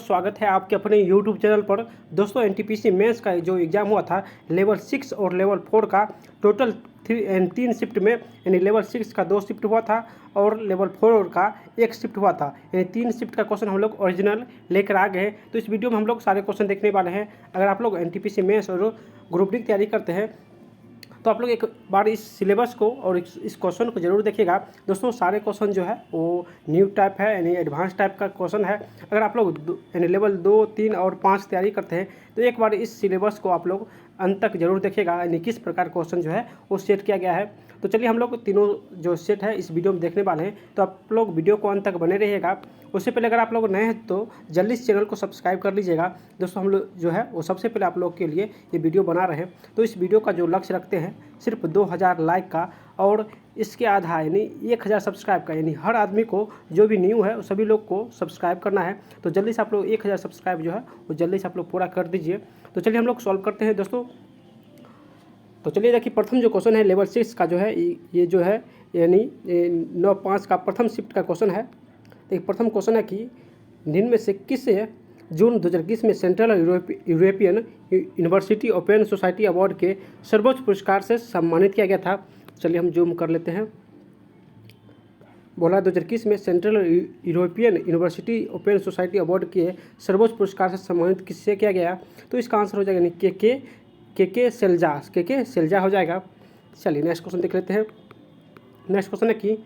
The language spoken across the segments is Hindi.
स्वागत है आपके अपने YouTube चैनल पर। दोस्तों एनटीपीसी मेंस का जो एग्ज़ाम हुआ था लेवल 6 और लेवल 4 का टोटल 3 शिफ्ट में, यानी लेवल 6 का 2 शिफ्ट हुआ था और लेवल 4 का 1 शिफ्ट हुआ था, यानी 3 शिफ्ट का क्वेश्चन हम लोग ओरिजिनल लेकर आ गए हैं। तो इस वीडियो में हम लोग सारे क्वेश्चन देखने वाले हैं। अगर आप लोग एनटीपीसी मेंस और ग्रुप डी की तैयारी करते हैं तो आप लोग एक बार इस सिलेबस को और इस क्वेश्चन को जरूर देखिएगा। दोस्तों सारे क्वेश्चन जो है वो न्यू टाइप है, यानी एडवांस टाइप का क्वेश्चन है। अगर आप लोग यानी लेवल 2, 3 और 5 तैयारी करते हैं तो एक बार इस सिलेबस को आप लोग अंत तक जरूर देखिएगा, यानी किस प्रकार क्वेश्चन जो है वो सेट किया गया है। तो चलिए हम लोग तीनों जो सेट है इस वीडियो में देखने वाले हैं, तो आप लोग वीडियो को अंत तक बने रहिएगा। उससे पहले अगर आप लोग नए हैं तो जल्दी इस चैनल को सब्सक्राइब कर लीजिएगा। दोस्तों हम लोग जो है वो सबसे पहले आप लोग के लिए ये वीडियो बना रहे हैं। तो इस वीडियो का जो लक्ष्य रखते हैं सिर्फ 2000 लाइक का और इसके आधा यानी 1000 सब्सक्राइब का, यानी हर आदमी को जो भी न्यू है सभी लोग को सब्सक्राइब करना है। तो जल्दी से आप लोग 1000 सब्सक्राइब जो है वो जल्दी से आप लोग पूरा कर दीजिए। तो चलिए हम लोग सॉल्व करते हैं दोस्तों। तो चलिए देखिए, प्रथम जो क्वेश्चन है लेवल 6 का जो है ये जो है यानी 9/5 का प्रथम शिफ्ट का क्वेश्चन है। तो एक प्रथम क्वेश्चन है कि निम्न में से किसे जून 2021 में central European university open society award के सर्वोच्च पुरस्कार से सम्मानित किया गया था। चलिए हम जूम कर लेते हैं। बोला 2021 में central European university open society award के सर्वोच्च पुरस्कार से सम्मानित किससे किया गया, तो इसका आंसर हो जाएगा यानी के सेल्जा हो जाएगा। चलिए नेक्स्ट क्वेश्चन देख लेते हैं। नेक्स्ट क्वेश्चन है कि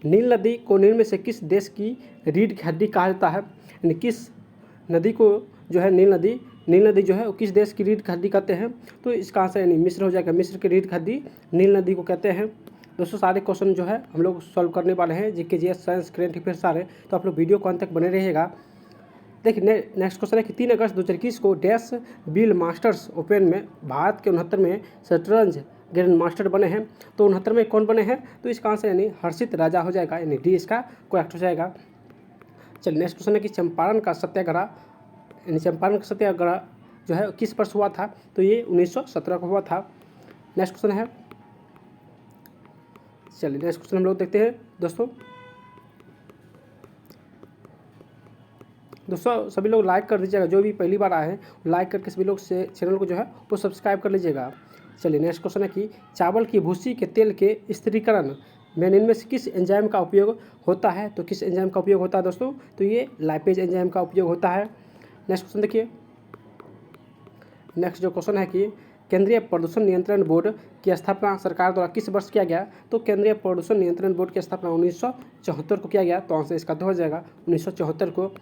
नील नदी को निम्न में से किस देश की रीढ़ की हड्डी कहा जाता है, यानी किस नदी को जो है नील नदी जो है वो किस देश की रीढ़ की हड्डी कहते हैं, तो इसका आंसर यानी मिस्र हो जाएगा। मिस्र की रीढ़ की हड्डी नील नदी को कहते हैं। दोस्तों सारे क्वेश्चन जो है हम लोग सॉल्व करने वाले हैं, GK GS science current affairs सारे, तो आप लोग वीडियो को अंत तक बने रहिएगा। देखिए नेक्स्ट क्वेश्चन है कि 3 अगस्त 2021 को डैश बिल मास्टर्स ओपन में भारत के 69वें शतरंज ग्रैंड मास्टर बने हैं। तो 69 में कौन बने हैं, तो इसका आंसर यानी हर्षित राजा हो जाएगा, यानी डी इसका करेक्ट हो जाएगा। चलिए नेक्स्ट क्वेश्चन है कि चंपारण का सत्याग्रह जो है किस वर्ष हुआ था, तो ये 1917 को हुआ था। नेक्स्ट क्वेश्चन है, चलिए नेक्स्ट क्वेश्चन हम लोग देखते हैं दोस्तों सभी लोग लाइक कर दीजिएगा, जो भी पहली बार आए हैं लाइक करके सभी लोग से चैनल को जो है वो सब्सक्राइब कर लीजिएगा। चलिए नेक्स्ट क्वेश्चन है कि चावल की भूसी के तेल के स्थिरीकरण में इनमें से किस एंजाइम का उपयोग होता है, तो किस एंजाइम का उपयोग होता है दोस्तों, तो ये लाइपेज एंजाइम का उपयोग होता है। नेक्स्ट क्वेश्चन देखिए। नेक्स्ट जो क्वेश्चन है कि केंद्रीय प्रदूषण नियंत्रण बोर्ड की स्थापना सरकार द्वारा किस वर्ष किया गया, तो केंद्रीय प्रदूषण नियंत्रण बोर्ड की स्थापना 1974 को किया गया, तो आंसर इसका 2 हो जाएगा 1974 को।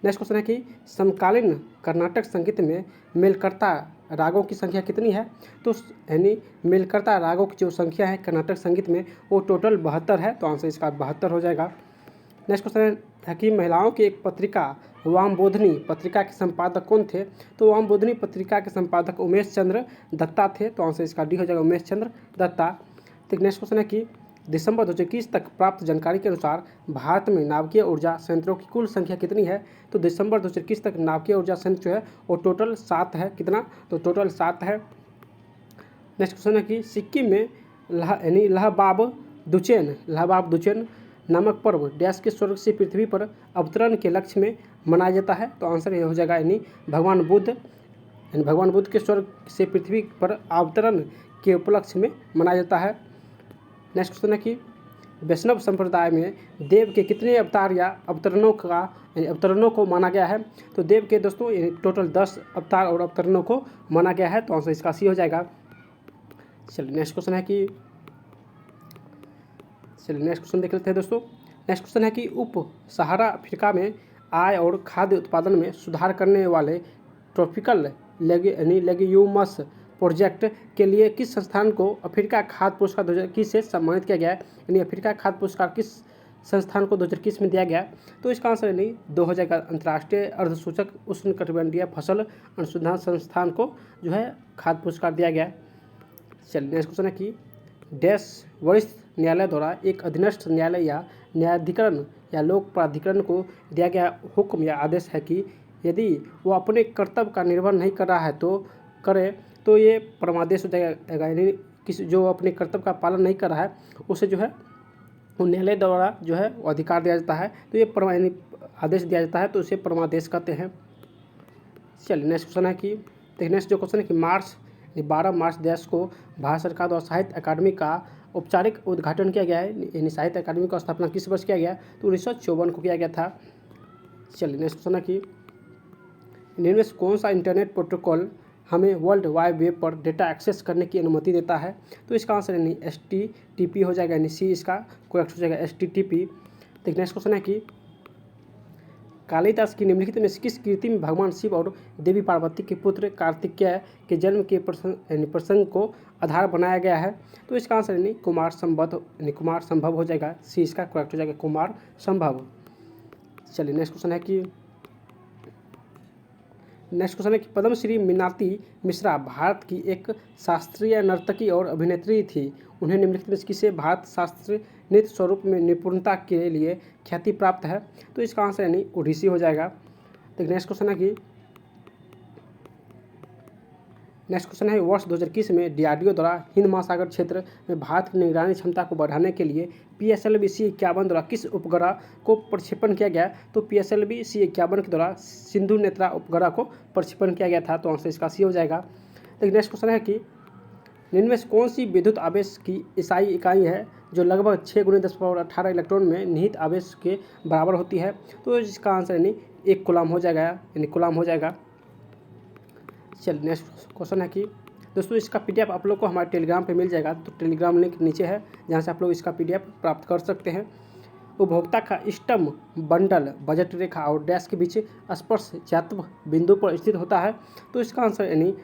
नेक्स्ट क्वेश्चन है कि समकालीन कर्नाटक संगीत में मेलकर्ता रागों की संख्या कितनी है, तो यानी मेलकर्ता रागों की जो संख्या है कर्नाटक संगीत में वो टोटल 72 है, तो आंसर इसका 72 हो जाएगा। नेक्स्ट क्वेश्चन है कि महिलाओं की एक पत्रिका वामबोधिनी पत्रिका के संपादक कौन थे, तो वामबोधिनी पत्रिका के संपादक उमेश चंद्र दत्ता थे, तो आंसर इसका डी हो जाएगा उमेश चंद्र दत्ता। तो नेक्स्ट क्वेश्चन है कि दिसंबर 2021 तक प्राप्त जानकारी के अनुसार भारत में नाभिकीय ऊर्जा संयंत्रों की कुल संख्या कितनी है, तो दिसंबर 2021 तक नाभिकीय ऊर्जा संयंत्र जो है वो टोटल 7 है। कितना, तो टोटल 7 है। नेक्स्ट क्वेश्चन है कि सिक्किम में यानी लहबाब दुचेन नामक पर्व डैश के स्वर्ग से पृथ्वी पर अवतरण के लक्ष्य में मनाया जाता है, तो आंसर ये हो जाएगा यानी भगवान बुद्ध के स्वर्ग से पृथ्वी पर अवतरण के उपलक्ष्य में मनाया जाता है। नेक्स्ट क्वेश्चन है कि वैष्णव संप्रदाय में देव के कितने अवतार या अवतरणों को माना गया है, तो देव के दोस्तों टोटल 10 अवतार और अवतरणों को माना गया है, तो आंसर इसका सी हो जाएगा। चलिए नेक्स्ट क्वेश्चन देख लेते हैं दोस्तों। नेक्स्ट क्वेश्चन है कि उप सहारा अफ्रीका में आय और खाद्य उत्पादन में सुधार करने वाले ट्रॉपिकल लेग्यूमस प्रोजेक्ट के लिए किस संस्थान को अफ्रीका खाद्य पुरस्कार 2021 से सम्मानित किया गया है, यानी अफ्रीका खाद्य पुरस्कार किस संस्थान को 2021 में दिया गया, तो इसका आंसर यानी 2 हो जाएगा। अंतर्राष्ट्रीय अर्धसूचक उष्णकटिबंधीय फसल अनुसंधान संस्थान को जो है खाद्य पुरस्कार दिया गया। चलिए नेक्स्ट क्वेश्चन है कि डैश वरिष्ठ न्यायालय द्वारा एक अधीनस्थ न्यायालय या न्यायाधिकरण या लोक प्राधिकरण को दिया गया हुक्म या आदेश है कि यदि वो अपने कर्तव्य का निर्वहन नहीं कर रहा है तो ये परमादेश हो जाएगा, यानी किसी जो अपने कर्तव्य का पालन नहीं कर रहा है उसे जो है वो न्यायालय द्वारा जो है वो अधिकार दिया जाता है, तो ये यानी आदेश दिया जाता है, तो उसे परमादेश कहते हैं। चलिए नेक्स्ट क्वेश्चन है कि देखिए नेक्स्ट जो क्वेश्चन है कि 12 मार्च देश को भारत सरकार द्वारा साहित्य अकादमी का औपचारिक उद्घाटन किया गया है। यानी साहित्य अकादमी का स्थापना किस वर्ष किया गया? तो 1954 को किया गया था। चलिए नेक्स्ट क्वेश्चन है कि इनमें से कौन सा इंटरनेट प्रोटोकॉल हमें वर्ल्ड वाइड वेब पर डेटा एक्सेस करने की अनुमति देता है? तो इसका आंसर यानी HTTP हो जाएगा, यानी सी इसका करेक्ट हो जाएगा HTTP। तो नेक्स्ट क्वेश्चन है कि कालिदास की निम्नलिखित में से किस कृति में भगवान शिव और देवी पार्वती के पुत्र कार्तिकेय के जन्म के प्रसंग को आधार बनाया गया है? तो इसका आंसर यानी कुमार संभव हो जाएगा, सी इसका करेक्ट हो जाएगा कुमार संभव। चलिए नेक्स्ट क्वेश्चन है कि पद्मश्री मीनाती मिश्रा भारत की एक शास्त्रीय नर्तकी और अभिनेत्री थी। उन्हें निम्नलिखित में से किसे भारत शास्त्रीय नृत्य स्वरूप में निपुणता के लिए ख्याति प्राप्त है? तो इसका आंसर यानी ओडिसी हो जाएगा। तो नेक्स्ट क्वेश्चन है वर्ष 2021 में DRDO द्वारा हिंद महासागर क्षेत्र में भारत की निगरानी क्षमता को बढ़ाने के लिए PSLV-C51 द्वारा किस उपग्रह को प्रक्षेपण किया गया? तो PSLV-C51 के द्वारा सिंधु नेत्रा उपग्रह को प्रक्षेपण किया गया था। तो आंसर इसका सी हो जाएगा। तो नेक्स्ट क्वेश्चन है कि निम्न में से कौन सी विद्युत आवेश की SI इकाई है जो लगभग 6 × 10⁻18 इलेक्ट्रॉन में निहित आवेश के बराबर होती है? तो इसका आंसर यानी 1 कूलम हो जाएगा, यानी कूलम हो जाएगा। चलिए नेक्स्ट क्वेश्चन है कि दोस्तों इसका PDF आप लोग को हमारे टेलीग्राम पे मिल जाएगा। तो टेलीग्राम लिंक नीचे है जहाँ से आप लोग इसका PDF प्राप्त कर सकते हैं। उपभोक्ता का इष्टतम बंडल बजट रेखा और डैश के बीच स्पर्शजात्मक बिंदु पर स्थित होता है। तो इसका आंसर यानी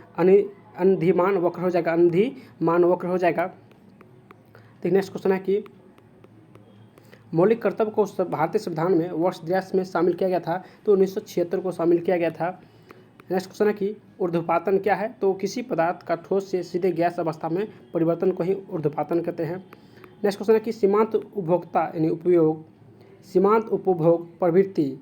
अंधिमान वक्र हो जाएगा, अंधिमान वक्र हो जाएगा। तो नेक्स्ट क्वेश्चन है कि मौलिक कर्तव्य को भारतीय संविधान में वर्ष 82 में शामिल किया गया था। तो 1976 को शामिल किया गया था। नेक्स्ट क्वेश्चन है कि ऊर्ध्वपातन क्या है? तो किसी पदार्थ का ठोस से सीधे गैस अवस्था में परिवर्तन को ही ऊर्ध्वपातन कहते हैं। नेक्स्ट क्वेश्चन है कि सीमांत उपभोग प्रवृत्ति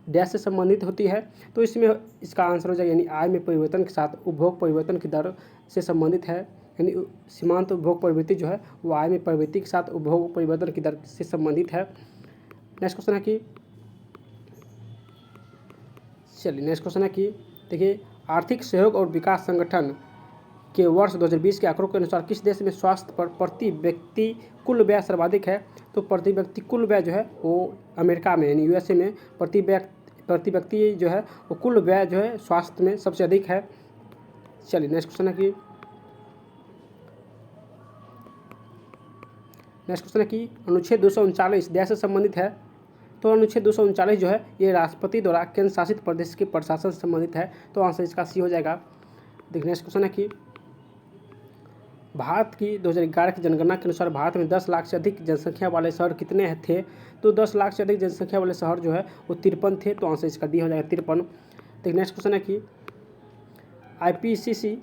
डैश से संबंधित होती है। तो इसमें इसका आंसर हो जाएगा यानी आय में परिवर्तन के साथ उपभोग परिवर्तन की दर से संबंधित है। यानी सीमांत उपभोग प्रवृत्ति जो है वो आय में प्रवृत्ति के साथ उपभोग परिवर्तन की दर से संबंधित है। नेक्स्ट क्वेश्चन है कि देखिए आर्थिक सहयोग और विकास संगठन के वर्ष 2020 के आंकड़ों के अनुसार किस देश में स्वास्थ्य पर प्रति व्यक्ति कुल व्यय सर्वाधिक है? तो प्रति व्यक्ति कुल व्यय जो है वो अमेरिका में यानी USA में प्रति व्यक्ति जो है वो कुल व्यय जो है स्वास्थ्य में सबसे अधिक है। चलिए नेक्स्ट क्वेश्चन है कि अनुच्छेद 239 देश से संबंधित है। तो अनुच्छेद 239 जो है ये राष्ट्रपति द्वारा केंद्र शासित प्रदेश के प्रशासन से संबंधित है। तो आंसर इसका सी हो जाएगा। देखिए नेक्स्ट क्वेश्चन है कि भारत की 2011 की जनगणना के अनुसार भारत में 10 लाख से अधिक जनसंख्या वाले शहर कितने थे? तो 10 लाख से अधिक जनसंख्या वाले शहर जो है वो 53 थे। तो आंसर इसका डी हो जाएगा 53। देखिए नेक्स्ट क्वेश्चन है कि IPCC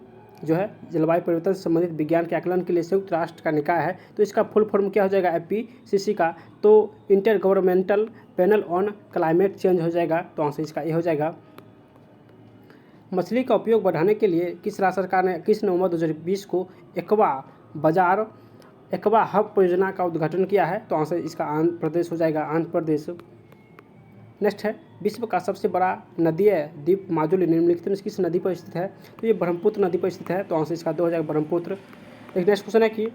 जो है जलवायु परिवर्तन से संबंधित विज्ञान के आकलन के लिए संयुक्त राष्ट्र का निकाय है। तो इसका फुल फॉर्म क्या हो जाएगा IPCC का? तो inter governmental panel on climate change हो जाएगा। तो आंसर इसका ये हो जाएगा। मछली का उपयोग बढ़ाने के लिए किस राज्य सरकार ने 21 नवंबर 2020 को एक्वा हब परियोजना का उद्घाटन किया है? तो आंसर इसका आंध्र प्रदेश हो जाएगा, आंध्र प्रदेश। नेक्स्ट है विश्व का सबसे बड़ा नदीय द्वीप माजुली निम्नलिखित में किस नदी पर स्थित है? तो ये ब्रह्मपुत्र नदी पर स्थित है। तो आंसर इसका 2 हो जाएगा ब्रह्मपुत्र। एक नेक्स्ट क्वेश्चन है कि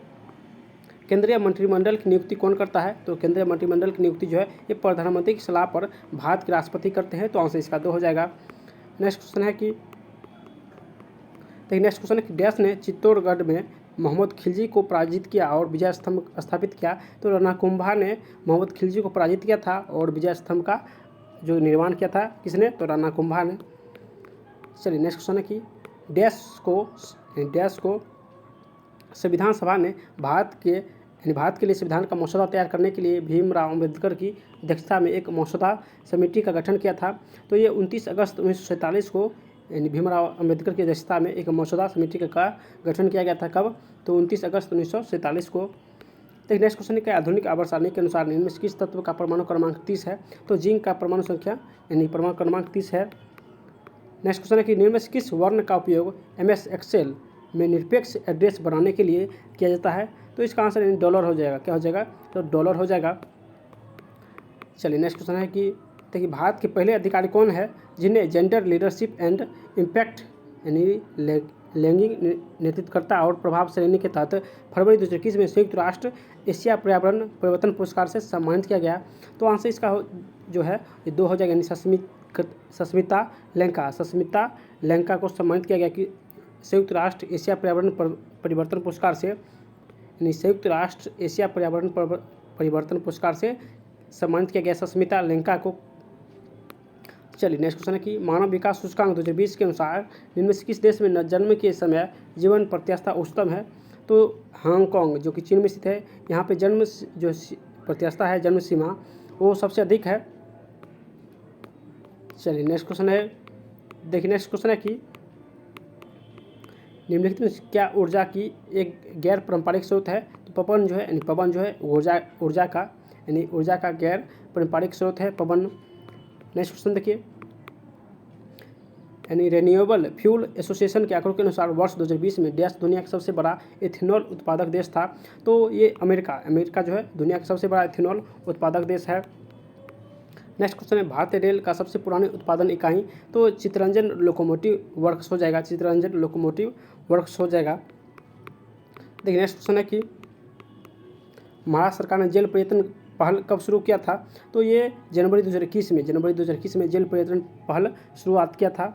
केंद्रीय मंत्रिमंडल की नियुक्ति कौन करता है? तो केंद्रीय मंत्रिमंडल की नियुक्ति जो है ये प्रधानमंत्री की सलाह पर भारत के राष्ट्रपति करते हैं। तो आंसर इसका 2 हो जाएगा। नेक्स्ट क्वेश्चन है कि डैश ने चित्तौड़गढ़ में मोहम्मद खिलजी को पराजित किया और विजय स्तंभ स्थापित किया? तो रणकुंभा ने मोहम्मद खिलजी को पराजित किया था और विजय स्तंभ का जो निर्माण किया था किसने? तो रणकुंभा ने। चलिए नेक्स्ट क्वेश्चन है कि डैश को संविधान सभा ने भारत के लिए संविधान का मसौदा तैयार करने के लिए भीमराव अम्बेडकर की अध्यक्षता में एक मसौदा समिति का गठन किया था। तो ये 29 अगस्त 1947 को यानी भीमराव अम्बेडकर की अध्यक्षता में एक मसौदा समिति का गठन किया गया था। कब? तो 29 अगस्त 1947 को। तो नेक्स्ट क्वेश्चन है कि आधुनिक आवर्त सारणी के अनुसार इनमें से किस तत्व का परमाणु क्रमांक 30 है? तो जिंक का परमाणु संख्या यानी परमाणु क्रमांक 30 है। नेक्स्ट क्वेश्चन है कि इनमें से किस वर्ण का उपयोग MS Excel में निरपेक्ष एड्रेस बनाने के लिए किया जाता है? तो इसका आंसर यानी डॉलर हो जाएगा। क्या हो जाएगा? तो डॉलर हो जाएगा। चलिए नेक्स्ट क्वेश्चन है कि देखिए भारत के पहले अधिकारी कौन है जिन्हें जेंडर लीडरशिप एंड इम्पैक्ट यानी लैंगिक नेतृत्वकर्ता और प्रभाव श्रेणी के तहत फरवरी 2021 में संयुक्त राष्ट्र एशिया पर्यावरण परिवर्तन पुरस्कार से सम्मानित किया गया। तो आंसर इसका जो है ये 2 हो जाएगा, यानी सस्मिता लैंका को सम्मानित किया गया कि संयुक्त राष्ट्र एशिया पर्यावरण परिवर्तन पुरस्कार से, यानी संयुक्त राष्ट्र एशिया पर्यावरण परिवर्तन पुरस्कार से सम्मानित किया गया सस्मिता लैंका को। चलिए नेक्स्ट क्वेश्चन है कि मानव विकास सूचकांक 2020 के अनुसार इनमें से किस देश में जन्म के समय जीवन प्रत्याशा उच्चतम है? तो हांगकांग जो कि चीन में स्थित है, यहाँ पे जन्म जो प्रत्याशा है, जन्म सीमा वो सबसे अधिक है। चलिए नेक्स्ट क्वेश्चन है, देखिए नेक्स्ट क्वेश्चन है कि निम्नलिखित में क्या ऊर्जा की एक गैर पारंपरिक स्रोत है? तो पवन जो है, यानी पवन जो है ऊर्जा का गैर पारंपरिक स्रोत है पवन। नेक्स्ट क्वेश्चन देखिए, यानी रिन्यूएबल फ्यूल एसोसिएशन के आंकड़ों के अनुसार वर्ष 2020 में देश दुनिया का सबसे बड़ा इथेनॉल उत्पादक देश था। तो ये अमेरिका जो है दुनिया का सबसे बड़ा इथेनॉल उत्पादक देश है। नेक्स्ट क्वेश्चन है भारतीय रेल का सबसे पुरानी उत्पादन इकाई? तो चित्तरंजन लोकोमोटिव वर्क्स हो जाएगा, चित्तरंजन लोकोमोटिव वर्क्स हो जाएगा। देखिए नेक्स्ट क्वेश्चन है कि महाराष्ट्र सरकार ने जेल पर्यटन पहल कब शुरू किया था? तो ये जनवरी 2021 में जेल पर्यटन पहल शुरुआत किया था।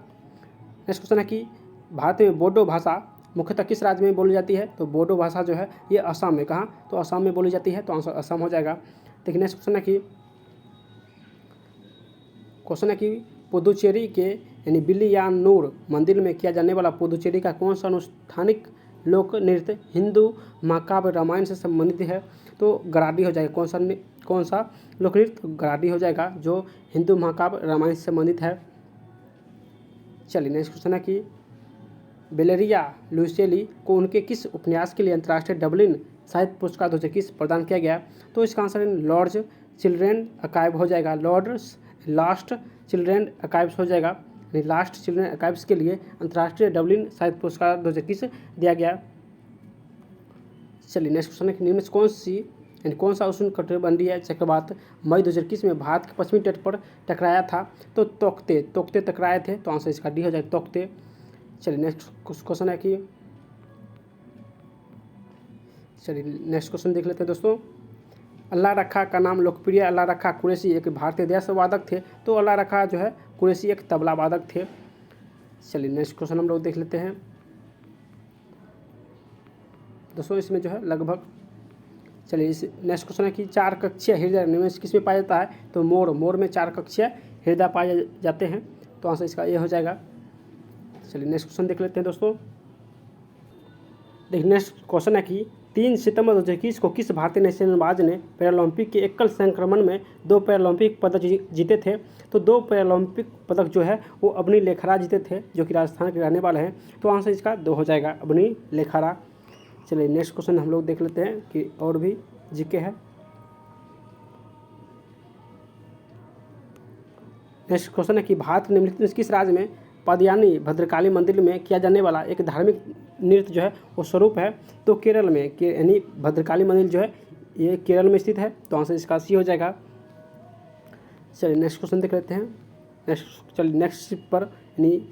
नेक्स्ट क्वेश्चन है कि भारत में बोडो भाषा मुख्यतः किस राज्य में बोली जाती है? तो बोडो भाषा जो है ये असम में, कहाँ? तो असम में बोली जाती है, तो आंसर असम हो जाएगा। देखिए नेक्स्ट क्वेश्चन है कि पुदुचेरी के यानी बिल्लियानूर मंदिर में किया जाने वाला पुदुचेरी का कौन सा अनुष्ठानिक लोक नृत्य हिंदू महाकाव्य रामायण से संबंधित है? तो गराडी हो जाएगा। कौन सा लोक नृत्य? गराडी हो जाएगा, जो हिंदू महाकाव्य रामायण से संबंधित है। चलिए नेक्स्ट क्वेश्चन है कि वेलेरिया लुइसेली को उनके किस उपन्यास के लिए अंतर्राष्ट्रीय डबलिन साहित्य पुरस्कार 2021 प्रदान किया गया? तो इसका आंसर लॉर्ड्स चिल्ड्रेन आर्काइव हो जाएगा, लास्ट चिल्ड्रेन आर्काइव्स हो जाएगा, लास्ट चिल्ड्रेन आर्काइव्स के लिए अंतर्राष्ट्रीय डबलिन साहित्य पुरस्कार 2021 दिया गया। चलिए नेक्स्ट क्वेश्चन है कि निम्न में कौन सा उष्णकटिबंधीय चक्रवात मई 2021 में भारत के पश्चिमी तट पर टकराया था? तो तोकते टकराए थे, तो आंसर इसका डी हो जाएगा, तोकते। चलिए नेक्स्ट क्वेश्चन देख लेते हैं दोस्तों। अल्लाह रखा का नाम लोकप्रिय अल्लाह रखा कुरैशी एक भारतीय देशवादक थे। तो अल्लाह रखा जो है कुरैशी एक तबला वादक थे। चलिए नेक्स्ट क्वेश्चन हम लोग देख लेते हैं दोस्तों, इसमें जो है लगभग, चलिए इस नेक्स्ट क्वेश्चन है कि 4 कक्षीय हृदय निम्न किस में पाया जाता है? तो मोर में 4 कक्षीय हृदय पाए जाते हैं, तो आंसर इसका ये हो जाएगा। चलिए नेक्स्ट क्वेश्चन देख लेते हैं दोस्तों। देखिए नेक्स्ट क्वेश्चन है कि 3 सितंबर 2021 को किस भारतीय नेशनलबाज ने पैरालंपिक के एकल संक्रमण में 2 पैरालंपिक पदक जीते थे? तो 2 पैरालंपिक पदक जो है वो अबनी लेखरा जीते थे, जो कि राजस्थान के रहने वाले हैं, तो आंसर इसका 2 हो जाएगा, अबनी लेखरा। चलिए नेक्स्ट क्वेश्चन हम लोग देख लेते हैं कि और भी जीके है। नेक्स्ट क्वेश्चन है कि भारत के निम्नलिखित में किस राज्य में पदयानी भद्रकाली मंदिर में किया जाने वाला एक धार्मिक नृत्य जो है वो स्वरूप है? तो केरल में, यानी भद्रकाली मंदिर जो है ये केरल में स्थित है, तो आंसर इसका सी हो जाएगा। चलिए नेक्स्ट क्वेश्चन देख लेते हैं। नेक्स्ट शिफ्ट पर यानी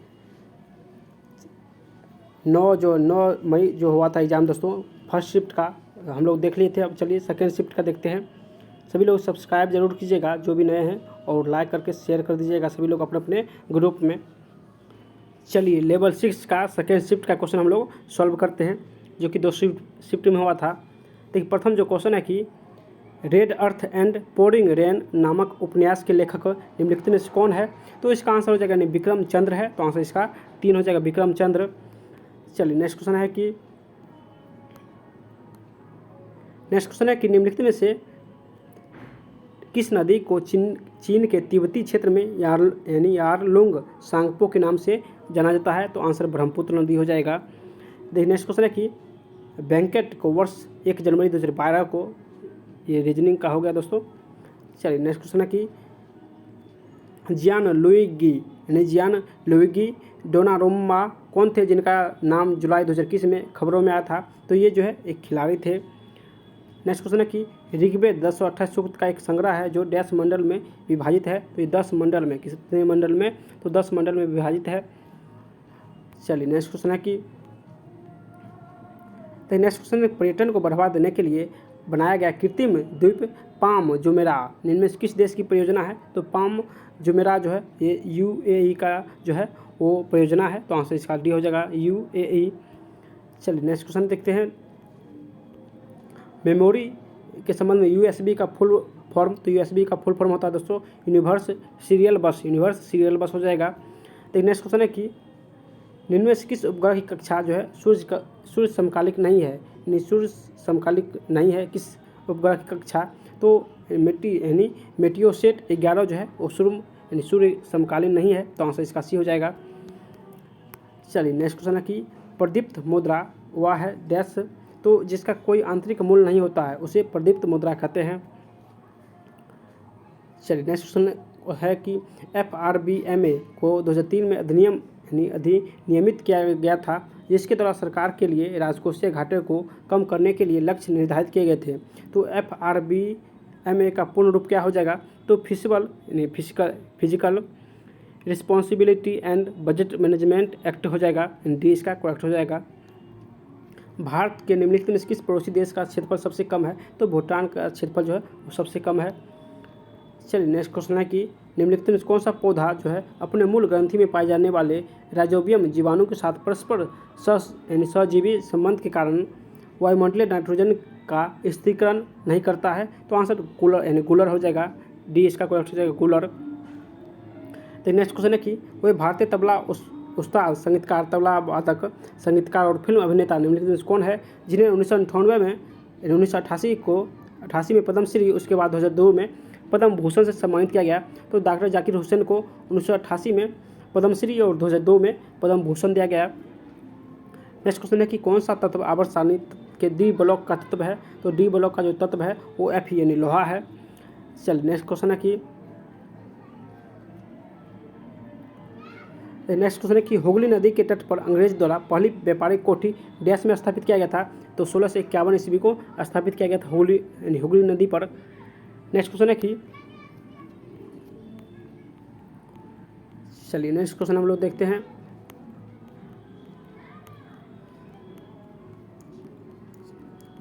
9 मई जो हुआ था एग्ज़ाम दोस्तों, फर्स्ट शिफ्ट का हम लोग देख लिए थे। अब चलिए सेकेंड शिफ्ट का देखते हैं। सभी लोग सब्सक्राइब जरूर कीजिएगा जो भी नए हैं, और लाइक करके शेयर कर दीजिएगा सभी लोग अपने अपने ग्रुप में। चलिए लेवल 6 का सेकेंड शिफ्ट का क्वेश्चन हम लोग सॉल्व करते हैं, जो कि 2 शिफ्ट में हुआ था। देखिए प्रथम जो क्वेश्चन है कि red earth and pouring rain नामक उपन्यास के लेखक निम्नलिखित में से कौन है? तो इसका आंसर हो जाएगा विक्रम चंद्र है, तो आंसर इसका 3 हो जाएगा, विक्रम चंद्र। चलिए नेक्स्ट क्वेश्चन है कि निम्नलिखित में से किस नदी को चीन के तिब्बती क्षेत्र में यारलुंग सांगपो के नाम से जाना जाता है? तो आंसर ब्रह्मपुत्र नदी हो जाएगा। देखिए नेक्स्ट क्वेश्चन है कि बैंकेट को वर्ष 1 जनवरी 2012 को, ये रीजनिंग का हो गया दोस्तों। चलिए नेक्स्ट क्वेश्चन है कि जियान लुइगी डोनारुम्मा कौन थे जिनका नाम जुलाई 2021 में खबरों में आया था? तो ये जो है एक खिलाड़ी थे। नेक्स्ट क्वेश्चन है कि ऋग्वेद 1028 सूक्त का एक संग्रह है जो डैश मंडल में विभाजित है। तो ये 10 मंडल में, कितने मंडल में, तो 10 मंडल में विभाजित है। चलिए नेक्स्ट क्वेश्चन है कि तो नेक्स्ट क्वेश्चन में पर्यटन को बढ़ावा देने के लिए बनाया गया कृत्रिम द्वीप पाम जुमेरा इनमें से किस देश की परियोजना है? तो पाम जुमेरा जो है ये यूएई का जो है वो परियोजना है। तो आंसर इसका डी हो जाएगा यूएई। चलिए नेक्स्ट क्वेश्चन देखते हैं। मेमोरी के संबंध में यूएसबी का फुल फॉर्म, तो यूएसबी का फुल फॉर्म होता है दोस्तों यूनिवर्स सीरियल बस हो जाएगा। तो नेक्स्ट क्वेश्चन है कि निम्न से किस उपग्रह की कक्षा जो है सूर्य समकालिक नहीं है? यानी सूर्य समकालिक नहीं है किस उपग्रह की कक्षा? तो मेटियोसेट 11 जो है वो सूर्य समकालीन नहीं है। तो आंसर इसका सी हो जाएगा। चलिए नेक्स्ट क्वेश्चन है कि प्रदीप्त मुद्रा वह है डैश, तो जिसका कोई आंतरिक मूल्य नहीं होता है उसे प्रदीप्त मुद्रा कहते हैं। चलिए नेक्स्ट क्वेश्चन है कि FRBMA को 2003 में अधिनियमित किया गया था, जिसके द्वारा सरकार के लिए राजकोषीय घाटे को कम करने के लिए लक्ष्य निर्धारित किए गए थे। तो FRBMA का पूर्ण रूप क्या हो जाएगा? तो physical responsibility and budget management act हो जाएगा। डी इसका करेक्ट हो जाएगा। भारत के निम्नलिखित में किस पड़ोसी देश का क्षेत्रफल सबसे कम है? तो भूटान का क्षेत्रफल जो है वो सबसे कम है। चलिए नेक्स्ट क्वेश्चन है कि निम्नलिखित में कौन सा पौधा जो है अपने मूल ग्रंथि में पाए जाने वाले राइजोबियम जीवाणु के साथ परस्पर सहजीवी संबंध के कारण वायुमंडलीय नाइट्रोजन का स्थिरीकरण नहीं करता है? तो आंसर गुलर हो जाएगा। डी इसका करेक्ट हो जाएगा गुलर। तो नेक्स्ट क्वेश्चन है कि वह भारतीय तबला उस्ताद संगीतकार, तबला वादक, संगीतकार और फिल्म अभिनेता निम्नलिखित में कौन है जिन्हें 1988 में पद्मश्री, उसके बाद 2002 में पद्म भूषण से सम्मानित किया गया? तो डॉक्टर जाकिर हुसैन को 1988 में पद्मश्री और 2002 में पद्म भूषण दिया गया। नेक्स्ट क्वेश्चन है कि कौन सा तत्व आवर्त सारणी के डी ब्लॉक का तत्व है? तो डी ब्लॉक का जो तत्व है वो Fe यानी लोहा है। चलिए नेक्स्ट क्वेश्चन है कि हुगली नदी के तट पर अंग्रेज द्वारा पहली व्यापारिक कोठी डैश में स्थापित किया गया था? तो 1651 ईस्वी को स्थापित किया गया था हुगली नदी पर। नेक्स्ट क्वेश्चन है कि चलिए नेक्स्ट क्वेश्चन हम लोग देखते हैं।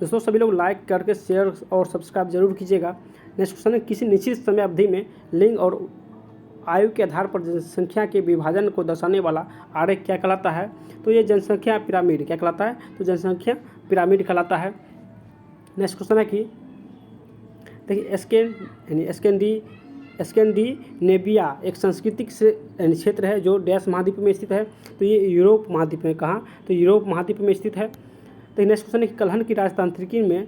दोस्तों सभी लोग लाइक करके शेयर और सब्सक्राइब जरूर कीजिएगा। नेक्स्ट क्वेश्चन है किसी निश्चित समय अवधि में लिंग और आयु के आधार पर जनसंख्या के विभाजन को दर्शाने वाला आरेख क्या कहलाता है? तो ये जनसंख्या पिरामिड क्या कहलाता है? तो जनसंख्या पिरामिड कहलाता है। नेक्स्ट क्वेश्चन है कि देखिए स्कैंडिनेविया एक सांस्कृतिक क्षेत्र है जो डैश महाद्वीप में स्थित है? तो ये यूरोप महाद्वीप में, कहाँ? तो यूरोप महाद्वीप में स्थित है। तो नेक्स्ट क्वेश्चन है कि कलहन की राजतांत्रिकी में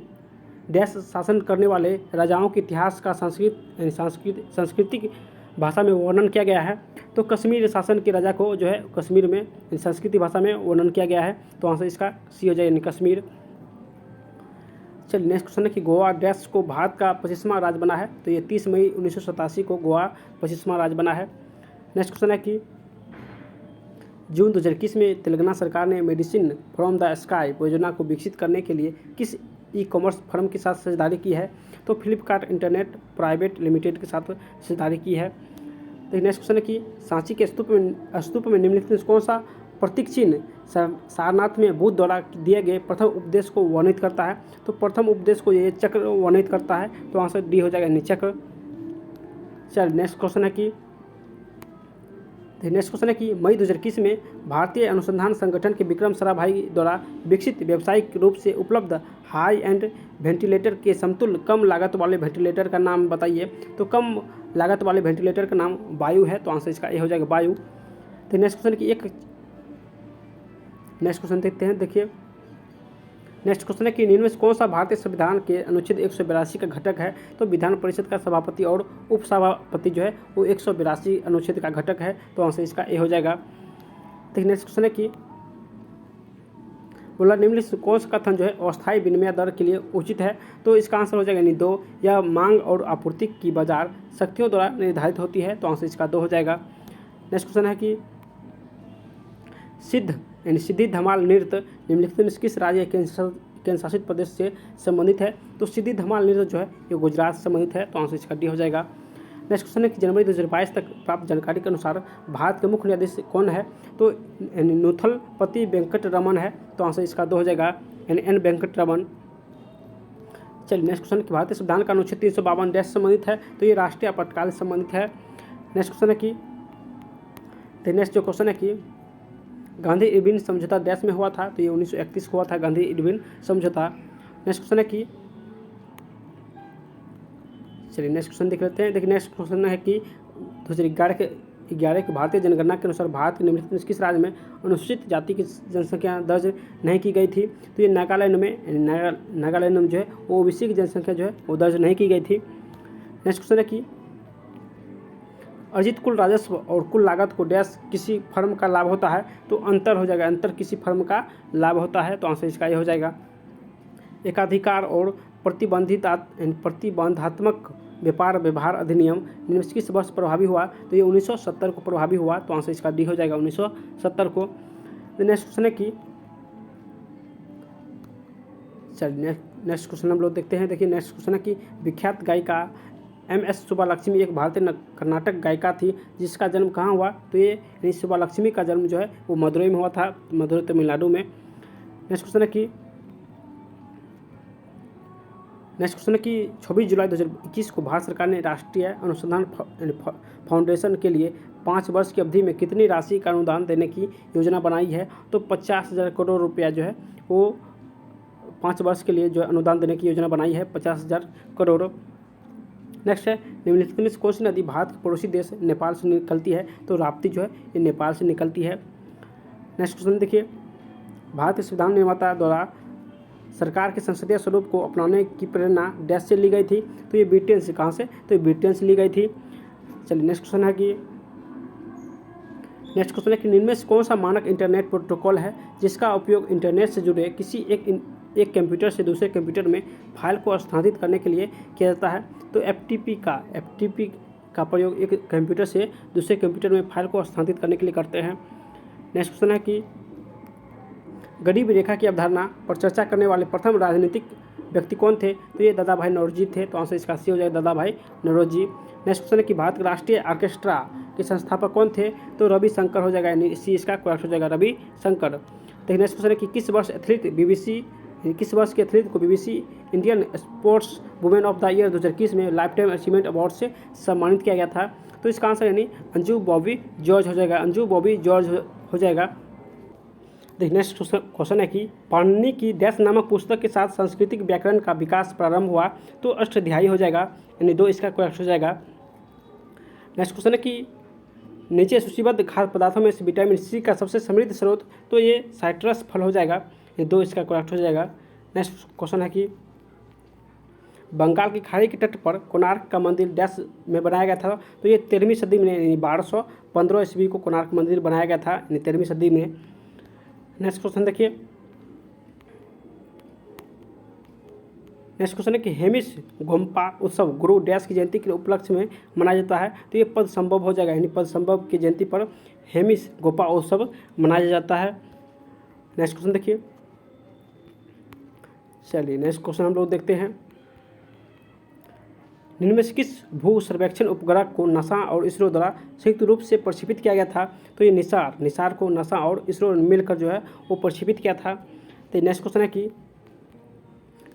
डैश शासन करने वाले राजाओं के इतिहास का सांस्कृतिक भाषा में वर्णन किया गया है? तो कश्मीर शासन के राजा को जो है कश्मीर में संस्कृति भाषा में वर्णन किया गया है। तो आंसर इसका सी हो जाएगा कश्मीर। चलिए नेक्स्ट क्वेश्चन है कि गोवा डैश को भारत का 25वां राज्य बना है? तो ये 30 मई 1987 को गोवा 25वां राज्य बना है। नेक्स्ट क्वेश्चन है कि जून 2021 में तेलंगाना सरकार ने मेडिसिन फ्रॉम द स्काई परियोजना को विकसित करने के लिए किस ई-कॉमर्स फर्म के साथ साझेदारी की है? तो फ्लिपकार्ट इंटरनेट प्राइवेट लिमिटेड के साथ साझेदारी की है। तो नेक्स्ट क्वेश्चन है कि सांची के स्तूप में निम्नलिखित में कौन सा प्रतीक चिन्ह सारनाथ में बुद्ध द्वारा दिए गए प्रथम उपदेश को वर्णित करता है? तो प्रथम उपदेश को ये चक्र वर्णित करता है। तो आंसर डी हो जाएगा चक्र। चलिए नेक्स्ट क्वेश्चन है कि मई 2021 में भारतीय अनुसंधान संगठन के विक्रम साराभाई द्वारा विकसित व्यावसायिक रूप से उपलब्ध हाई एंड वेंटिलेटर के समतुल्य कम लागत वाले वेंटिलेटर का नाम बताइए? तो कम लागत वाले वेंटिलेटर का नाम वायु है। तो आंसर इसका ए हो जाएगा वायु। तो नेक्स्ट क्वेश्चन देखते हैं। देखिए नेक्स्ट क्वेश्चन है कि निम्न में से कौन सा भारतीय संविधान के अनुच्छेद 182 का घटक है? तो विधान परिषद का सभापति और उपसभापति जो है वो 182 अनुच्छेद का घटक है। तो आंसर इसका ए हो जाएगा। देखिए नेक्स्ट क्वेश्चन है कि बोला निम्नलिखित कौन सा कथन जो है अस्थायी विनिमय दर के लिए उचित है? तो इसका आंसर हो जाएगा 2। यह मांग और आपूर्ति की बाजार शक्तियों द्वारा निर्धारित होती है। तो आंसर इसका 2 हो जाएगा। नेक्स्ट क्वेश्चन है कि सिद्धि धमाल नृत्य निम्नलिखित में किस राज्य केंद्र शासित प्रदेश से संबंधित है? तो सिद्धि धमाल नृत्य जो है ये गुजरात से संबंधित है, तो आंसर इसका डी हो जाएगा। नेक्स्ट क्वेश्चन है कि जनवरी 2022 तक प्राप्त जानकारी के अनुसार भारत के मुख्य न्यायाधीश कौन है? तो नुथलपति वेंकटरमन है, तो आंसर इसका 2 हो जाएगा, एन वेंकटरमन। चलिए नेक्स्ट क्वेश्चन कि भारतीय संविधान का अनुच्छेद 352 डैश संबंधित है? तो ये राष्ट्रीय आपातकाल से संबंधित है। नेक्स्ट क्वेश्चन है कि नेक्स्ट जो क्वेश्चन है कि गांधी इरविन समझौता डैश में हुआ था? तो ये 1931 को हुआ था गांधी इरविन समझौता। नेक्स्ट क्वेश्चन है कि चलिए नेक्स्ट क्वेश्चन देख लेते हैं। देखिए नेक्स्ट क्वेश्चन है कि 2011 के भारतीय जनगणना के अनुसार भारत के निम्नलिखित में किस राज्य में अनुसूचित जाति की जनसंख्या दर्ज नहीं की गई थी? तो ये नागालैंड में जो है ओबीसी की जनसंख्या जो है वो दर्ज नहीं की गई थी। नेक्स्ट क्वेश्चन है कि अर्जित कुल राजस्व और कुल लागत को डैश किसी फर्म का लाभ होता है? तो अंतर हो जाएगा, अंतर किसी फर्म का लाभ होता है, तो आंसर इसका ये हो जाएगा। एकाधिकार और प्रतिबंधात्मक व्यापार व्यवहार अधिनियम निम्न से किस वर्ष प्रभावी हुआ? तो ये 1970 को प्रभावी हुआ, तो आंसर इसका डी हो जाएगा 1970 को। नेक्स्ट क्वेश्चन है कि चलिए नेक्स्ट क्वेश्चन हम लोग देखते हैं। देखिए नेक्स्ट क्वेश्चन है कि विख्यात गायिका MS सुब्बालक्ष्मी एक भारतीय कर्नाटक गायिका थी जिसका जन्म कहाँ हुआ? तो ये सुब्बालक्ष्मी का जन्म जो है वो मदुरई में हुआ था, मदुरई तमिलनाडु में। नेक्स्ट क्वेश्चन है कि 26 जुलाई 2021 को भारत सरकार ने राष्ट्रीय अनुसंधान फाउंडेशन के लिए 5 वर्ष की अवधि में कितनी राशि का अनुदान देने की योजना बनाई है? तो 50,000 करोड़ रुपया जो है वो 5 वर्ष के लिए जो अनुदान देने की योजना बनाई है, 50,000 करोड़। नेक्स्ट है निम्नलिखित में कौन सी नदी भारत के पड़ोसी देश नेपाल से निकलती है? तो राप्ती जो है ये नेपाल से निकलती है। नेक्स्ट क्वेश्चन देखिए, भारत के संविधान निर्माता द्वारा सरकार के संसदीय स्वरूप को अपनाने की प्रेरणा डैश से ली गई थी? तो ये ब्रिटेन से। कहाँ से? तो ये ब्रिटेन से ली गई थी। चलिए नेक्स्ट क्वेश्चन है कि निम्न से कौन सा मानक इंटरनेट प्रोटोकॉल है जिसका उपयोग इंटरनेट से जुड़े किसी एक कंप्यूटर से दूसरे कंप्यूटर में फाइल को स्थानांतरित करने के लिए किया जाता है? तो FTP का प्रयोग एक कंप्यूटर से दूसरे कंप्यूटर में फाइल को स्थानांतरित करने के लिए करते हैं। नेक्स्ट क्वेश्चन है कि गरीबी रेखा की अवधारणा पर चर्चा करने वाले प्रथम राजनीतिक व्यक्ति कौन थे? तो ये दादा भाई नौरोजी थे, तो आंसर इसका सी हो जाएगा, दादा भाई नौरोजी। नेक्स्ट क्वेश्चन है कि भारत के राष्ट्रीय ऑर्केस्ट्रा के संस्थापक कौन थे? तो रवि शंकर हो जाएगा, यानी सी इसका करेक्ट हो जाएगा, रवि शंकर। देखिए नेक्स्ट क्वेश्चन है कि किस वर्ष के एथलीट को BBC Indian sports women of the year 2021 में लाइफ टाइम अचीवमेंट अवार्ड से सम्मानित किया गया था? तो इसका आंसर यानी अंजू बॉबी जॉर्ज हो जाएगा, अंजू बॉबी जॉर्ज हो जाएगा। देखिए नेक्स्ट क्वेश्चन है कि पाणिनि की डैश नामक पुस्तक के साथ सांस्कृतिक व्याकरण का विकास प्रारंभ हुआ? तो अष्टाध्यायी हो जाएगा, यानी 2 इसका करेक्ट हो जाएगा। नेक्स्ट क्वेश्चन है कि नीचे सूचीबद्ध खाद्य पदार्थों में से विटामिन C का सबसे समृद्ध स्रोत? तो ये साइट्रस फल हो जाएगा, ये 2 इसका करेक्ट हो जाएगा। नेक्स्ट क्वेश्चन है कि बंगाल की खाड़ी के तट पर कोणार्क का मंदिर डैश में बनाया गया था? तो ये 13वीं सदी में, यानी 1215 ईस्वी को कोणार्क मंदिर बनाया गया था, यानी 13वीं सदी में। नेक्स्ट क्वेश्चन देखिए, नेक्स्ट क्वेश्चन है कि हेमिस गोम्पा उत्सव गुरु डैश की जयंती के उपलक्ष्य में मनाया जाता है? तो ये पद संभव हो जाएगा, यानी पद संभव की जयंती पर हेमिस गोम्पा उत्सव मनाया जाता है। नेक्स्ट क्वेश्चन देखिए, चलिए नेक्स्ट क्वेश्चन हम लोग देखते हैं। निम्न में से किस भू सर्वेक्षण उपग्रह को नासा और इसरो द्वारा संयुक्त रूप से प्रक्षेपित किया गया था? तो ये निसार को नासा और इसरो ने मिलकर जो है वो प्रक्षेपित किया था। तो नेक्स्ट क्वेश्चन है कि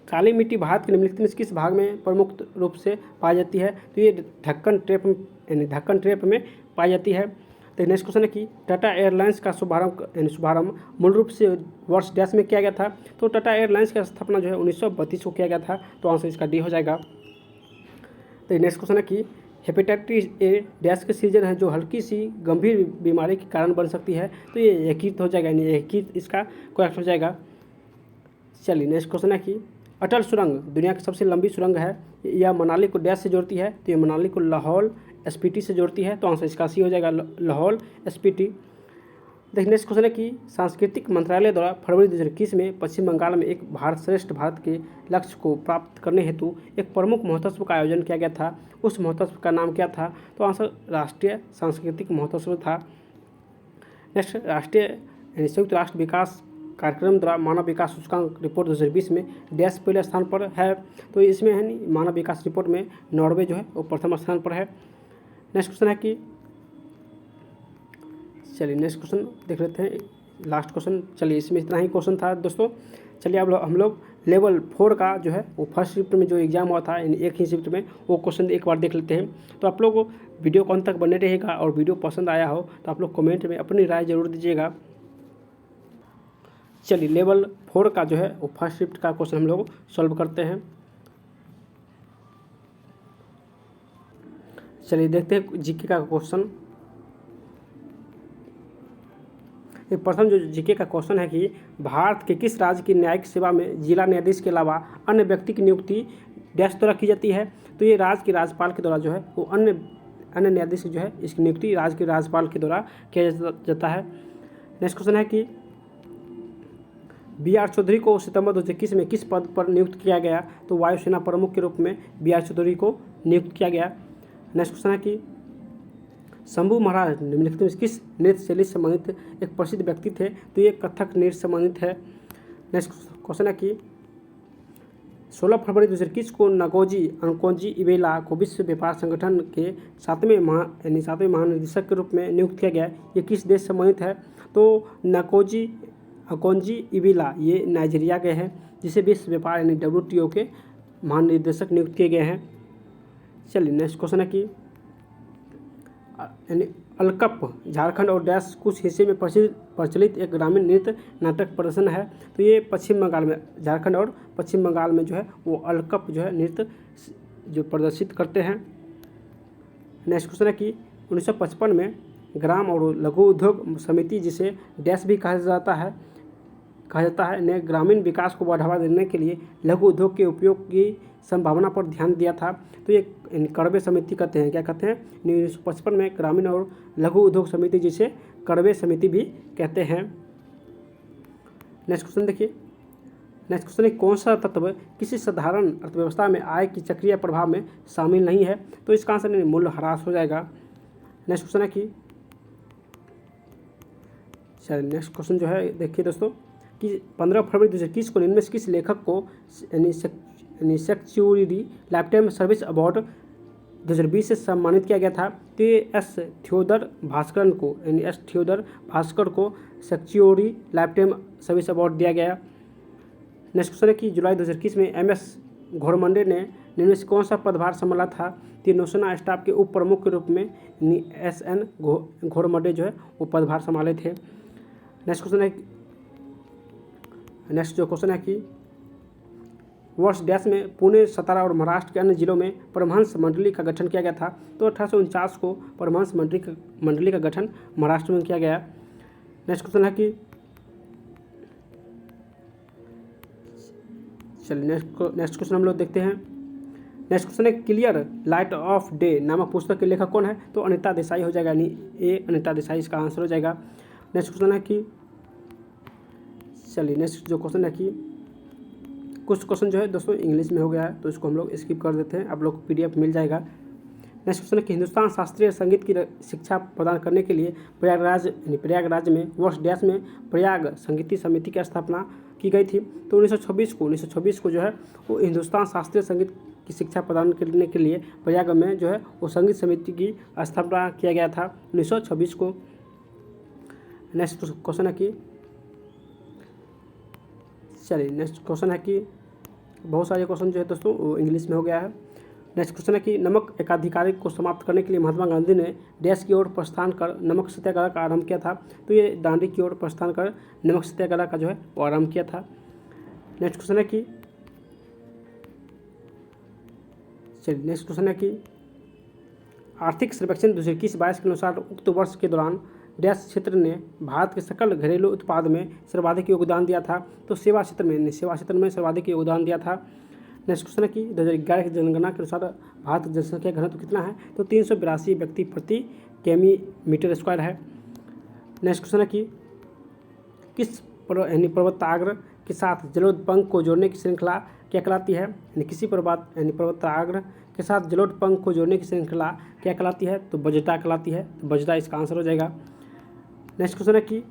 काली मिट्टी भारत के निम्नलिखित में से किस भाग में प्रमुख रूप से पाई जाती है? तो ये ढक्कन ट्रेप में पाई जाती है। तो नेक्स्ट क्वेश्चन है कि टाटा एयरलाइंस का शुभारंभ मूल रूप से वर्ष डैश में किया गया था? तो टाटा एयरलाइंस की स्थापना जो है 1932 को किया गया था, तो आंसर इसका डी हो जाएगा। तो नेक्स्ट क्वेश्चन है कि हेपेटाइटिस A डैश के सीजन है जो हल्की सी गंभीर बीमारी के कारण बन सकती है? तो ये यकृत हो जाएगा, यानी यकृत इसका करेक्ट हो जाएगा। चलिए नेक्स्ट क्वेश्चन है कि अटल सुरंग दुनिया की सबसे लंबी सुरंग है, यह मनाली को डैश से जोड़ती है? तो ये मनाली को लाहौल SPT से जोड़ती है, तो आंसर इसका सी हो जाएगा, लाहौल SPT। देखिए नेक्स्ट क्वेश्चन है कि सांस्कृतिक मंत्रालय द्वारा फरवरी 2021 में पश्चिम बंगाल में एक भारत श्रेष्ठ भारत के लक्ष्य को प्राप्त करने हेतु एक प्रमुख महोत्सव का आयोजन किया गया था, उस महोत्सव का नाम क्या था? तो आंसर राष्ट्रीय सांस्कृतिक महोत्सव था। नेक्स्ट संयुक्त राष्ट्र विकास कार्यक्रम द्वारा मानव विकास सूचकांक रिपोर्ट 2020 में डैश पहले स्थान पर है। तो इसमें है नहीं, मानव विकास रिपोर्ट में नॉर्वे जो है वो प्रथम स्थान पर है। नेक्स्ट क्वेश्चन है कि, चलिए नेक्स्ट क्वेश्चन देख लेते हैं, लास्ट क्वेश्चन। चलिए इसमें इतना ही क्वेश्चन था दोस्तों। चलिए अब हम लोग लेवल 4 का जो है वो फर्स्ट शिफ्ट में जो एग्ज़ाम हुआ था, यानी एक ही शिफ्ट में, वो क्वेश्चन एक बार देख लेते हैं। तो आप लोग वीडियो को अंत तक बने रहेगा, और वीडियो पसंद आया हो तो आप लोग कमेंट में अपनी राय जरूर दीजिएगा। चलिए लेवल 4 का जो है वो फर्स्ट शिफ्ट का क्वेश्चन हम लोग सॉल्व करते हैं। चलिए देखते हैं जीके का क्वेश्चन। ये प्रथम जो जीके का क्वेश्चन है कि भारत के किस राज्य की न्यायिक सेवा में जिला न्यायाधीश के अलावा अन्य व्यक्ति की नियुक्ति डैश द्वारा की जाती है। तो ये राज्य के राज्यपाल के द्वारा जो है वो अन्य न्यायाधीश जो है इसकी नियुक्ति राज्य के राज्यपाल के द्वारा किया जाता है। नेक्स्ट क्वेश्चन है कि बी.आर. चौधरी को सितंबर 2021 में किस पद पर नियुक्त किया गया। तो वायुसेना प्रमुख के रूप में बी.आर. चौधरी को नियुक्त किया गया। नेक्स्ट क्वेश्चन है कि शंभू महाराज निम्नलिखित में किस नृत्य शैली से संबंधित एक प्रसिद्ध व्यक्ति थे। तो ये कथक नृत्य से संबंधित है। नेक्स्ट क्वेश्चन है कि 16 फरवरी 2021 को नागोजी अंकोजी इवेला को विश्व व्यापार संगठन के 7वें महानिदेशक के रूप में नियुक्त किया गया। ये किस देश से संबंधित है। तो नागोजी अंकोजी इवेला ये नाइजीरिया के हैं, जिसे विश्व व्यापार यानी WTO के महानिदेशक नियुक्त किए गए हैं। चलिए नेक्स्ट क्वेश्चन है कि अलकप झारखंड और डैश कुछ हिस्से में प्रचलित एक ग्रामीण नृत्य नाटक प्रदर्शन है। तो ये पश्चिम बंगाल में, झारखंड और पश्चिम बंगाल में जो है वो अलकप जो है नृत्य जो प्रदर्शित करते हैं। नेक्स्ट क्वेश्चन है कि 1955 में ग्राम और लघु उद्योग समिति, जिसे डैश भी कहा जाता है, ने ग्रामीण विकास को बढ़ावा देने के लिए लघु उद्योग के उपयोग की संभावना पर ध्यान दिया था। तो ये कड़वे समिति कहते हैं, क्या कहते हैं, 1955 में ग्रामीण और लघु उद्योग समिति, जिसे कड़वे समिति भी कहते हैं। नेक्स्ट क्वेश्चन देखिए। नेक्स्ट क्वेश्चन है कौन सा तत्व किसी साधारण अर्थव्यवस्था में आय की चक्रीय प्रभाव में शामिल नहीं है। तो इसका आंसर मूल्य ह्रास हो जाएगा। नेक्स्ट क्वेश्चन है कि, चलिए नेक्स्ट क्वेश्चन जो है देखिए दोस्तों कि 15 फरवरी 2021 को निम्न में से किस लेखक को सेक्चुरी लाइफटाइम सर्विस अवार्ड 2020 से सम्मानित किया गया था। तो ये एस थियोदर भास्कर को सेक्चुरी लाइफटाइम सर्विस अवार्ड दिया गया। नेक्स्ट क्वेश्चन है कि जुलाई 2021 में MS घोरमंडे ने निम्न में से कौन सा पदभार संभाला था। तो नौसेना स्टाफ के उप प्रमुख के रूप में SN घोरमंडे जो है वो पदभार संभाले थे। नेक्स्ट जो क्वेश्चन है कि वर्ष डैश में पुणे, सतारा और महाराष्ट्र के अन्य जिलों में परमहंस मंडली का गठन किया गया था। तो 1849 को परमहंस मंडली का गठन महाराष्ट्र में किया गया। नेक्स्ट क्वेश्चन है कि, चलिए नेक्स्ट क्वेश्चन हम लोग देखते हैं। नेक्स्ट क्वेश्चन है क्लियर लाइट ऑफ डे नामक पुस्तक के लेखक कौन है। तो अनिता देसाई हो जाएगा, यानी ए अनिता देसाई इसका आंसर हो जाएगा। नेक्स्ट क्वेश्चन है कि, चलिए नेक्स्ट जो क्वेश्चन है कि कुछ क्वेश्चन जो है दोस्तों इंग्लिश में हो गया है, तो इसको हम लोग स्किप कर देते हैं, आप लोग को PDF मिल जाएगा। नेक्स्ट क्वेश्चन है कि हिंदुस्तान शास्त्रीय संगीत की शिक्षा प्रदान करने के लिए प्रयागराज में वर्ष डैश में प्रयाग संगीत समिति की स्थापना की गई थी। तो 1926 को जो है वो हिंदुस्तान शास्त्रीय संगीत की शिक्षा प्रदान करने के लिए प्रयाग में जो है वो संगीत समिति की स्थापना किया गया था 1926 को। नेक्स्ट क्वेश्चन है कि, चलिए नेक्स्ट क्वेश्चन है कि बहुत सारे क्वेश्चन जो है दोस्तों वो इंग्लिश में हो गया है। नेक्स्ट क्वेश्चन है कि नमक एकाधिकार को समाप्त करने के लिए महात्मा गांधी ने डैश की ओर प्रस्थान कर नमक सत्याग्रह का आरंभ किया था। तो ये दांडी की ओर प्रस्थान कर नमक सत्याग्रह का जो है वो आरंभ किया था। नेक्स्ट क्वेश्चन है कि, चलिए नेक्स्ट क्वेश्चन है कि आर्थिक सर्वेक्षण 2021-22 के अनुसार उक्त वर्ष के दौरान डैश क्षेत्र ने भारत के सकल घरेलू उत्पाद में सर्वाधिक योगदान दिया था। तो सेवा क्षेत्र में सर्वाधिक योगदान दिया था। नेक्स्ट क्वेश्चन है कि 2011 की जनगणना के अनुसार भारत का जनसंख्या घनत्व कितना है। तो 382 व्यक्ति प्रति किमी स्क्वायर है। नेक्स्ट क्वेश्चन है कि किस पर्वताग्र के साथ जलोढ़ को जोड़ने की श्रृंखला क्या कहलाती है। किसी पर्वताग्र के साथ जलोढ़ को जोड़ने की श्रृंखला क्या कहलाती है। तो बजटा कहलाती है। तो बजटा इसका आंसर हो जाएगा। नेक्स्ट क्वेश्चन है कि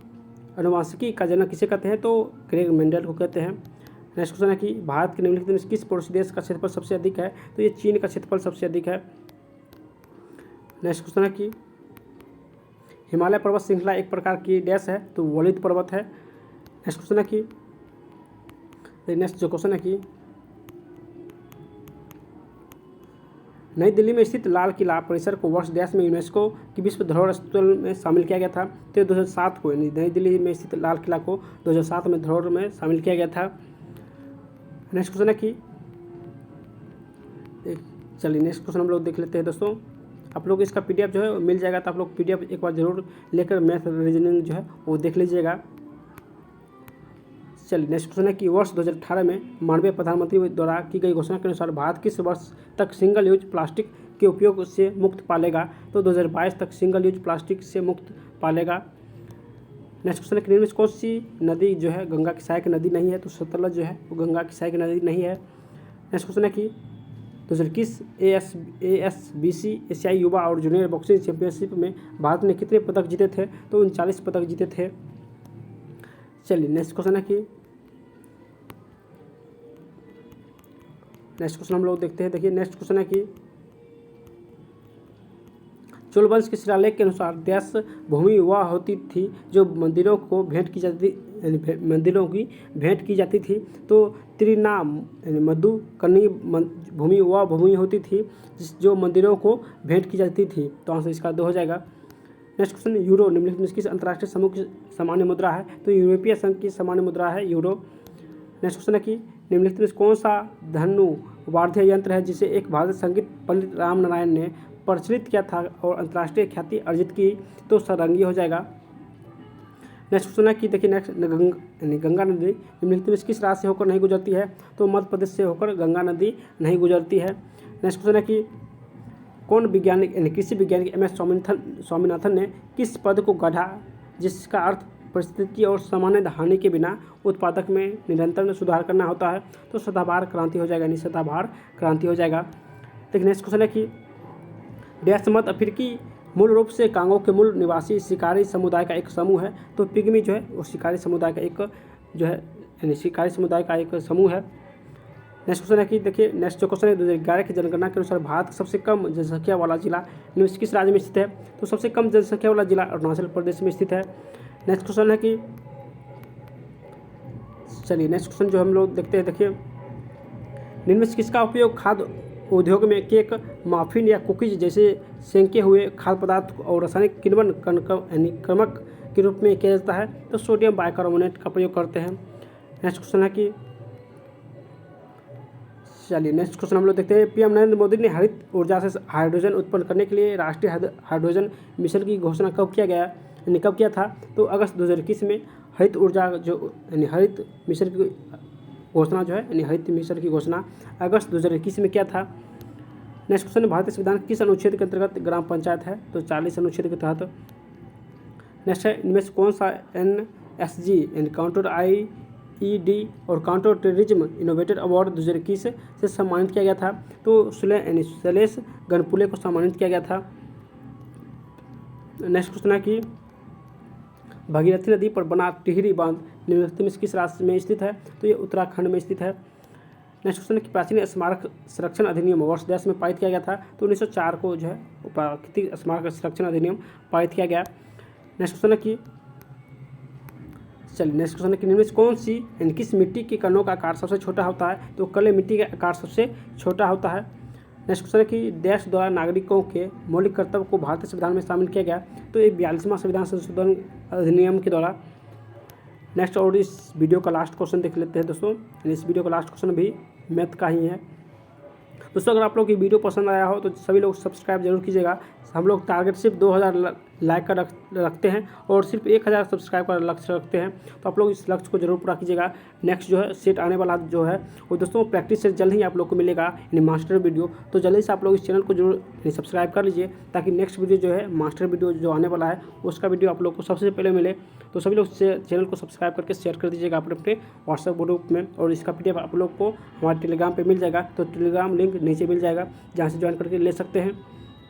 अनुवांशिकी का जनक किसे कहते हैं? तो क्रेग मेंडल को कहते हैं। नेक्स्ट क्वेश्चन है कि भारत के निम्नलिखित में किस पड़ोसी देश का क्षेत्रफल सबसे अधिक है? तो ये चीन का क्षेत्रफल सबसे अधिक है। नेक्स्ट क्वेश्चन है कि हिमालय पर्वत श्रृंखला एक प्रकार की डैश है? तो वलित पर्वत है। नेक्स्ट क्वेश्चन है कि नेक्स्ट जो क्वेश्चन है कि नई दिल्ली में स्थित लाल किला परिसर को वर्ष डैश में यूनेस्को की विश्व धरोहर स्थल में शामिल किया गया था? तो 2007 को, यानी नई दिल्ली में स्थित लाल किला को 2007 में धरोहर में शामिल किया गया था। नेक्स्ट क्वेश्चन है कि चलिए नेक्स्ट क्वेश्चन हम लोग देख लेते हैं दोस्तों। आप लोग इसका पीडीएफ जो है मिल जाएगा, तो आप लोग पीडीएफ एक बार जरूर लेकर मैथ रीजनिंग जो है वो देख लीजिएगा। चलिए नेक्स्ट क्वेश्चन है कि वर्ष 2018 में माननीय प्रधानमंत्री द्वारा की गई घोषणा के अनुसार भारत किस वर्ष तक सिंगल यूज प्लास्टिक के उपयोग से मुक्त पालेगा? तो 2022 तक सिंगल यूज प्लास्टिक से मुक्त पालेगा। नेक्स्ट क्वेश्चन है कि निम्न में कौन सी नदी जो है गंगा की सहायक नदी नहीं है? तो सतलज जो है वो गंगा की सहायक नदी नहीं है। नेक्स्ट क्वेश्चन है कि 2021 ASBC एशियाई युवा और जूनियर बॉक्सिंग चैंपियनशिप में भारत ने कितने पदक जीते थे? तो 39 पदक जीते थे। चलिए नेक्स्ट क्वेश्चन है कि नेक्स्ट क्वेश्चन हम लोग देखते हैं। देखिए नेक्स्ट क्वेश्चन है कि चोल वंश के शिलालेख के अनुसार डैश भूमि वह होती थी जो मंदिरों को भेंट की जाती, मंदिरों की भेंट की जाती थी? तो त्रिनाम मधुकर्णी भूमि वह भूमि होती थी जो मंदिरों को भेंट की जाती थी। तो आंसर इसका 2 हो जाएगा। नेक्स्ट क्वेश्चन, यूरो निम्नलिखित में किस अंतर्राष्ट्रीय समूह की सामान्य मुद्रा है? तो यूरोपीय संघ की सामान्य मुद्रा है यूरो। नेक्स्ट क्वेश्चन है कि निम्नलिखित में कौन सा धनु वाद्य यंत्र है जिसे एक भारतीय संगीत पंडित राम नारायण ने प्रचलित किया था और अंतर्राष्ट्रीय ख्याति अर्जित की? तो सारंगी हो जाएगा। नेक्स्ट क्वेश्चन है कि देखिए नेक्स्ट गंगा नदी निम्नलिखित में किस राज्य से होकर नहीं गुजरती है? तो मध्य प्रदेश से होकर गंगा नदी नहीं गुजरती है। नेक्स्ट क्वेश्चन है कि कौन वैज्ञानिक यानी कृषि वैज्ञानिक MS स्वामीनाथन ने किस पद को गढ़ा जिसका अर्थ परिस्थिति और सामान्य हानि के बिना उत्पादक में निरंतर सुधार करना होता है? तो सदाबहार क्रांति हो जाएगा, यानी सदाबहार क्रांति हो जाएगा। देखिए नेक्स्ट क्वेश्चन है कि डैश मध्य अफ्रीकी मूल रूप से कांगो के मूल निवासी शिकारी समुदाय का एक समूह है? तो पिग्मी जो है वो शिकारी समुदाय का एक जो है यानी शिकारी समुदाय का एक समूह है। नेक्स्ट क्वेश्चन है कि देखिए नेक्स्ट जो क्वेश्चन है 2011 की जनगणना के अनुसार भारत का सबसे कम जनसंख्या वाला जिला किस राज्य में स्थित है? तो सबसे कम जनसंख्या वाला जिला अरुणाचल प्रदेश में स्थित है। नेक्स्ट क्वेश्चन है कि चलिए नेक्स्ट क्वेश्चन जो हम लोग देखते हैं। देखिए निम्न में किसका उपयोग खाद्य उद्योग में केक, मफिन या कुकीज जैसे सेंके हुए खाद्य पदार्थ और रासायनिक किण्वन क्रमक के रूप में किया जाता है? तो सोडियम बाइकार्बोनेट का प्रयोग करते हैं। नेक्स्ट क्वेश्चन है कि चलिए नेक्स्ट क्वेश्चन हम लोग देखते हैं। पीएम नरेंद्र मोदी ने हरित ऊर्जा से हाइड्रोजन उत्पन्न करने के लिए राष्ट्रीय हाइड्रोजन मिशन की घोषणा कब किया गया, यानी कब किया था? तो अगस्त 2021 में हरित ऊर्जा जो यानी हरित मिशन की घोषणा जो है यानी हरित मिशन की घोषणा अगस्त 2021 में किया था। नेक्स्ट क्वेश्चन, भारतीय संविधान किस अनुच्छेद के अंतर्गत ग्राम पंचायत है? तो 40 अनुच्छेद के तहत। नेक्स्ट है इनमें से कौन सा NSG यानी काउंटर IED और काउंटर टेररिज्म इनोवेटर अवार्ड 2021 से सम्मानित किया गया था? तो शैलेश गनपुले को सम्मानित किया गया था। नेक्स्ट क्वेश्चन है कि भागीरथी नदी पर बना टिहरी बांध निम्नलिखित में किस राज्य में स्थित है? तो ये उत्तराखंड में स्थित है। नेक्स्ट क्वेश्चन है कि प्राचीन स्मारक संरक्षण अधिनियम वर्ष देश में पारित किया गया था? तो 1904 को जो है प्राकृतिक स्मारक संरक्षण अधिनियम पारित किया गया। नेक्स्ट क्वेश्चन है कि चलिए नेक्स्ट क्वेश्चन है कि निम्न में कौन सी यानी किस मिट्टी के कणों का आकार सबसे छोटा होता है? तो काले मिट्टी का आकार सबसे छोटा होता है। नेक्स्ट क्वेश्चन है कि देश द्वारा नागरिकों के मौलिक कर्तव्य को भारतीय संविधान में शामिल किया गया? तो ये 42वां संविधान संशोधन अधिनियम के द्वारा। नेक्स्ट और इस वीडियो का लास्ट क्वेश्चन देख लेते हैं दोस्तों। इस वीडियो का लास्ट क्वेश्चन भी मैथ का ही है। दोस्तों अगर आप लोग की वीडियो पसंद आया हो तो सभी लोग सब्सक्राइब जरूर कीजिएगा। हम लोग टारगेट सिर्फ 2000 लाइक का रखते हैं और सिर्फ 1000 सब्सक्राइब का लक्ष्य रखते हैं, तो आप लोग इस लक्ष्य को जरूर पूरा कीजिएगा। नेक्स्ट जो है सेट आने वाला जो है वो दोस्तों प्रैक्टिस सेट जल्द ही आप लोग को मिलेगा, यानी मास्टर वीडियो। तो जल्दी से आप लोग इस चैनल को जरूर सब्सक्राइब कर लीजिए ताकि नेक्स्ट वीडियो जो है मास्टर वीडियो जो आने वाला है उसका वीडियो आप लोग को सबसे पहले मिले। तो सभी लोग चैनल को सब्सक्राइब करके शेयर कर दीजिएगा अपने अपने व्हाट्सएप ग्रुप में, और इसका PDF आप लोग को हमारे टेलीग्राम पे मिल जाएगा। तो टेलीग्राम लिंक नीचे मिल जाएगा, जहाँ से ज्वाइन करके ले सकते हैं।